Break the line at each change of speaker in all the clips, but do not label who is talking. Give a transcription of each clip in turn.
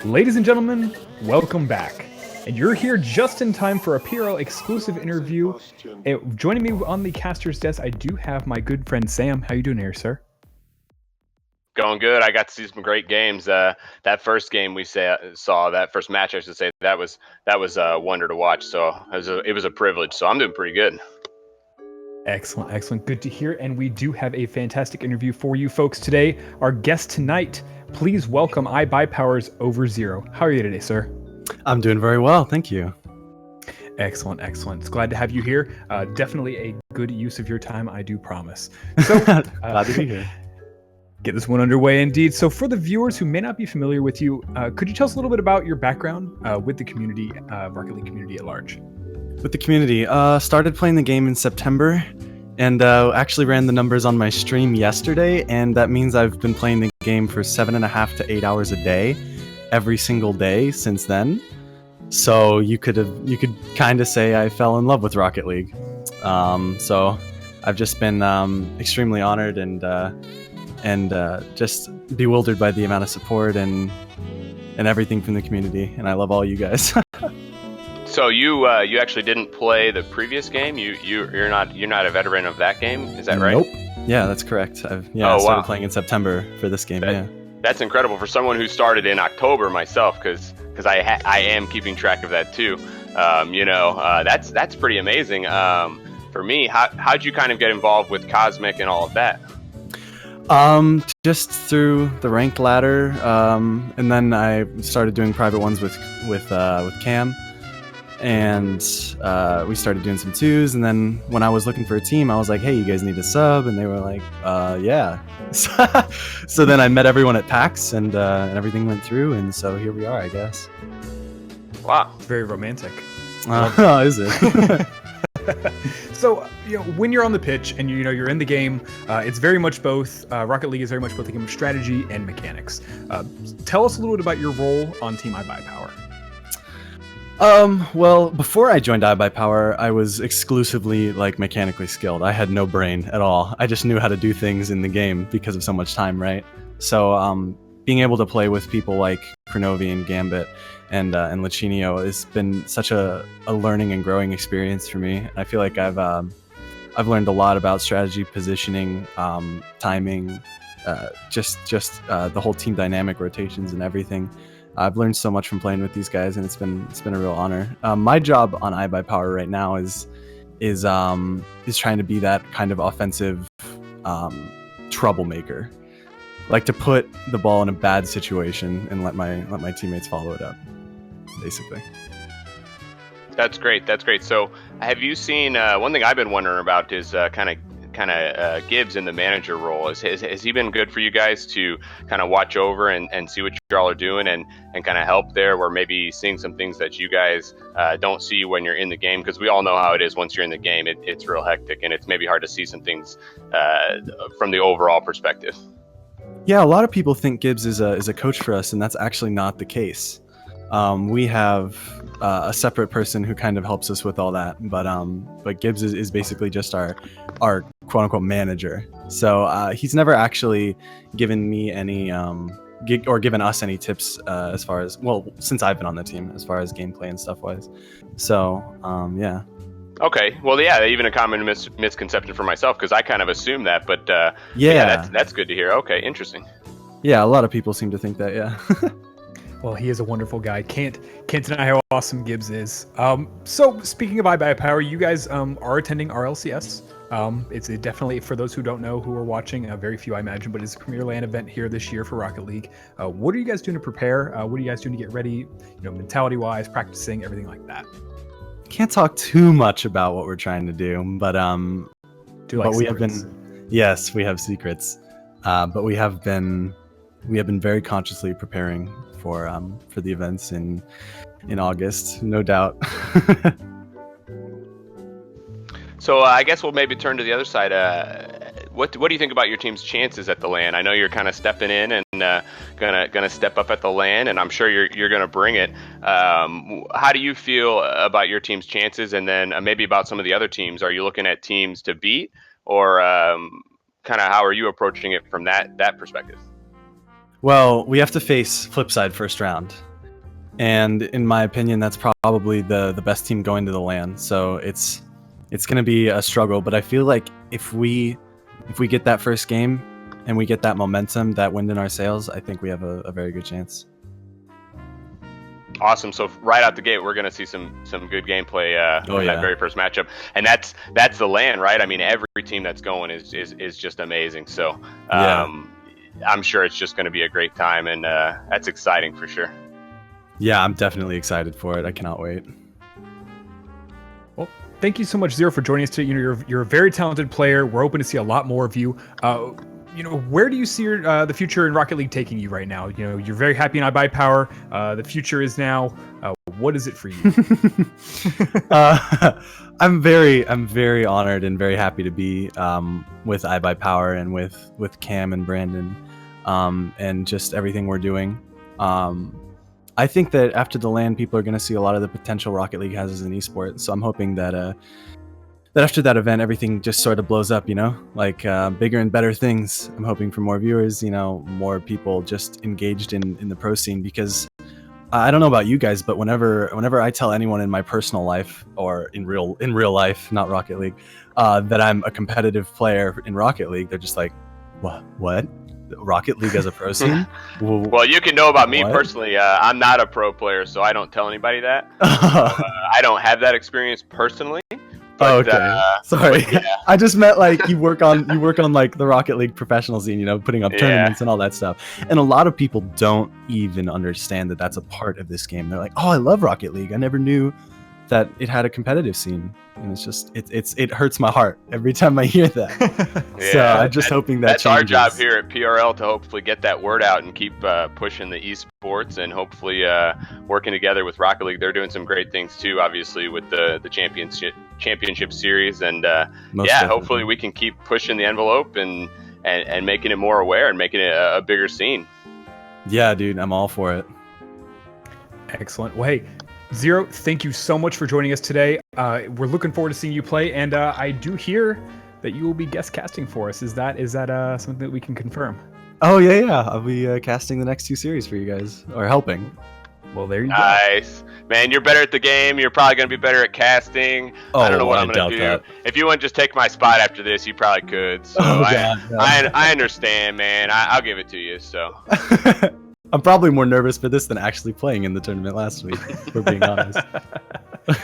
Ladies and gentlemen, welcome back. And you're here just in time for a PRL exclusive interview. Joining me on the caster's desk, I do have my good friend Sam. How you doing here, sir?
Going good. I got to see some great games. That first game saw, that first match, I should say, that was a wonder to watch. So it was a privilege. So I'm doing pretty good.
Excellent, excellent. Good to hear. And we do have a fantastic interview for you folks today. Our guest tonight, please welcome iBPower's Over Zero. How are you today, sir?
I'm doing very well, thank you.
Excellent, excellent. It's glad to have you here. Definitely a good use of your time, I do promise. So,
glad to be here.
Get this one underway indeed. So for the viewers who may not be familiar with you, could you tell us a little bit about your background with the community, Rocket League community at large?
With the community, started playing the game in September, and actually ran the numbers on my stream yesterday, and that means I've been playing the game for 7.5 to 8 hours a day, every single day since then. So you could kind of say I fell in love with Rocket League. So I've just been extremely honored and just bewildered by the amount of support and everything from the community, and I love all you guys.
So you actually didn't play the previous game. You're not a veteran of that game. Is that right?
Nope. Yeah, that's correct. I started playing in September for this game.
That's incredible for someone who started in October myself, because I am keeping track of that too. That's pretty amazing. For me, how'd you kind of get involved with Cosmic and all of that?
Just through the ranked ladder, and then I started doing private ones with Cam, and we started doing some twos. And then when I was looking for a team, I was like, "Hey, you guys need a sub?" And they were like, "Yeah." So then I met everyone at PAX, and everything went through, and so here we are, I guess.
Wow,
it's very romantic.
Is it?
So, when you're on the pitch and you're in the game, it's very much both. Rocket League is very much both a game of strategy and mechanics. Tell us a little bit about your role on Team iBPower.
Well, before I joined iBPower, I was exclusively mechanically skilled. I had no brain at all. I just knew how to do things in the game because of so much time, right? So, being able to play with people like Cronovi and Gambit and Lachinio has been such a learning and growing experience for me. I feel like I've learned a lot about strategy, positioning, timing, just the whole team dynamic, rotations, and everything. I've learned so much from playing with these guys, and it's been a real honor. My job on iBPower right now is trying to be that kind of offensive troublemaker. Like to put the ball in a bad situation and let my teammates follow it up, basically.
That's great. So have you seen, one thing I've been wondering about is kind of Gibbs in the manager role. Has he been good for you guys to kind of watch over and see what you all are doing and kind of help there, where maybe seeing some things that you guys don't see when you're in the game? Because we all know how it is once you're in the game. It's real hectic, and it's maybe hard to see some things from the overall perspective.
Yeah, a lot of people think Gibbs is a coach for us, and that's actually not the case. We have a separate person who kind of helps us with all that, but Gibbs is basically just our quote unquote manager. So he's never actually given me any or given us any tips as far as, well, since I've been on the team, as far as gameplay and stuff wise. So yeah.
Okay, well, yeah, even a common misconception for myself, because I kind of assume that, but that's good to hear. Okay, interesting.
Yeah, a lot of people seem to think that. Yeah.
Well, he is a wonderful guy. Can't deny how awesome Gibbs is. So speaking of iBPower, you guys are attending RLCS. It's definitely, for those who don't know, who are watching, very few I imagine, but it's a Premier LAN event here this year for Rocket League. What are you guys doing to prepare? What are you guys doing to get ready? Mentality-wise, practicing, everything like that.
Can't talk too much about what we're trying to do, but we have been, yes, we have secrets, but we have been very consciously preparing for the events in August, no doubt.
So I guess we'll maybe turn to the other side. What do you think about your team's chances at the LAN? I know you're kind of stepping in and gonna step up at the LAN, and I'm sure you're gonna bring it. How do you feel about your team's chances, and then maybe about some of the other teams? Are you looking at teams to beat, or kind of how are you approaching it from that perspective?
Well, we have to face Flipside first round, and in my opinion, that's probably the best team going to the LAN. So it's going to be a struggle, but I feel like if we get that first game and we get that momentum, that wind in our sails, I think we have a very good chance.
Awesome. So right out the gate, we're going to see some good gameplay in that very first matchup, and that's the LAN, right? I mean, every team that's going is just amazing. So I'm sure it's just going to be a great time, and that's exciting for sure.
Yeah, I'm definitely excited for it. I cannot wait.
Well, thank you so much, Zero, for joining us today. You know, you're a very talented player. We're hoping to see a lot more of you. You know, where do you see the future in Rocket League taking you right now? You know, you're very happy in iBuyPower. The future is now. What is it for you?
I'm very honored and very happy to be with iBuyPower and with Cam and Brandon, and just everything we're doing. I think that after the LAN, people are going to see a lot of the potential Rocket League has as an esport. So I'm hoping that that after that event, everything just sort of blows up, you know, like bigger and better things. I'm hoping for more viewers, you know, more people just engaged in the pro scene, because I don't know about you guys, but whenever I tell anyone in my personal life or in real life, not Rocket League, that I'm a competitive player in Rocket League, they're just like, what? Rocket League as a pro scene?
Well, you can know about me personally. I'm not a pro player, so I don't tell anybody that. I don't have that experience personally. But,
okay, sorry. Yeah. I just meant like you work on like the Rocket League professional scene, you know, putting up tournaments and all that stuff. And a lot of people don't even understand that that's a part of this game. They're like, "Oh, I love Rocket League. I never knew that it had a competitive scene." And it's just it hurts my heart every time I hear that. So I'm just hoping that's
our job here at PRL, to hopefully get that word out and keep pushing the esports, and hopefully working together with Rocket League. They're doing some great things too, obviously, with the championship series, and hopefully we can keep pushing the envelope and making it more aware and making it a bigger scene.
Yeah, dude, I'm all for it.
Excellent. Well, hey, Zero, thank you so much for joining us today. We're looking forward to seeing you play, and I do hear that you will be guest casting for us. Is that something that we can confirm?
Oh yeah. I'll be casting the next 2 series for you guys, or helping.
Well, there you go.
Nice. Man, you're better at the game. You're probably going to be better at casting. I don't know what I'm going to do. That. If you want to just take my spot after this, you probably could. So I understand, man. I'll give it to you. So
I'm probably more nervous for this than actually playing in the tournament last week, for being honest.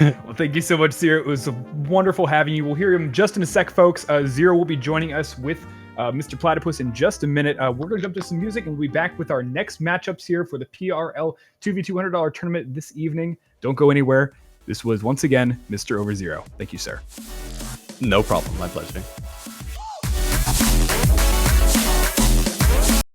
Well, thank you so much, Zero. It was wonderful having you. We'll hear him just in a sec, folks. Zero will be joining us with Mr. Platypus in just a minute. We're going to jump to some music, and we'll be back with our next matchups here for the PRL 2v200 tournament this evening. Don't go anywhere. This was, once again, Mr. Over Zero. Thank you, sir.
No problem. My pleasure.